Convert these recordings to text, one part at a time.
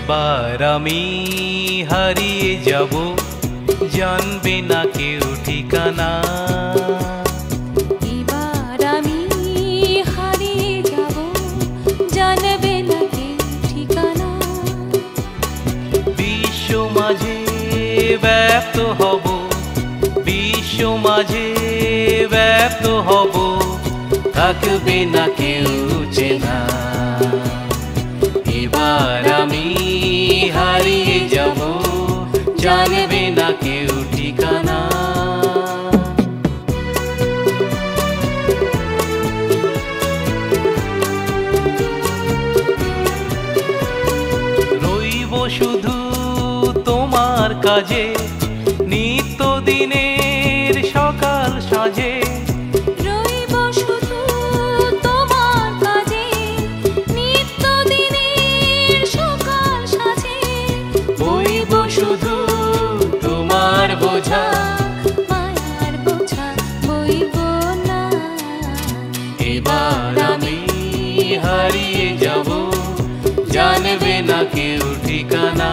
এবার আমি হারিয়ে যাব, জানবে না কেউ ঠিকানা। এবার আমি হারিয়ে যাব, জানবে না কেউ ঠিকানা। বিশ্ব মাঝে ব্যপ্ত হব, বিশ্ব মাঝে ব্যপ্ত হব, থাকবে না কেউ চেনা। এবার আমি হারিয়ে যাব, জানবে না কেউ ঠিকানা। রইব শুধু তোমার কাজে, নিত্যদিনের সকাল সাজে। রইব শুধু তোমার কাজে, নিত্যদিনের সকাল সাজে। বইব শুধু তোমার বোঝা, মায়ার বোঝা বইব না। এবার আমি হারিয়ে যাব, জানবে না কেউ ঠিকানা।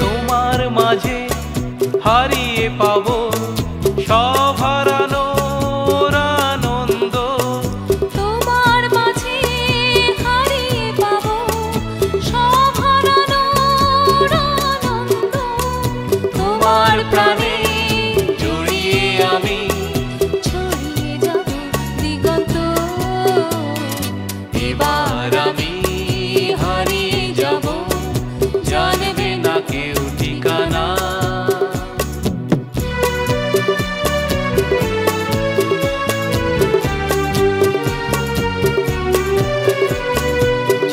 তোমার মাঝে হারিয়ে পাবো সব হারানোর আনন্দ। তোমার মাঝে হারিয়ে পাবো সব হারানোর আনন্দ। তোমার প্রাণে জড়িয়ে আমি ছড়িয়ে যাব দিগন্ত। এবার আমি হারিয়ে যাব, জানবে না কেউ ঠিকানা।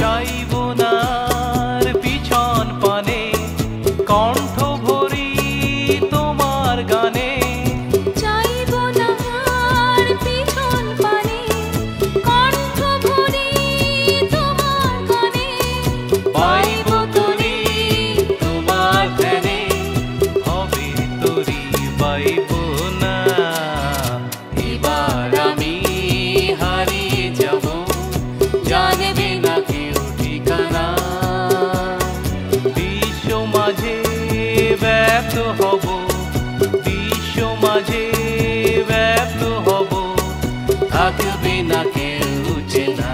চাইব না আর পিছন পানে, কণ্ঠ ভরি তোমার গানে। চাইব না আর পিছন পানে, কণ্ঠ ভরি তোমার গানে। পাইব তরি তোমার ধ্যানে, হবে তরি পাইব না। এবার আমি হারিয়ে যাব, জানবে না কেউ ঠিকানা। বিশ্ব মাঝে ব্যপ্ত হব, বিশ্ব মাঝে ব্যপ্ত হব, থাকবে না কেউ চেনা।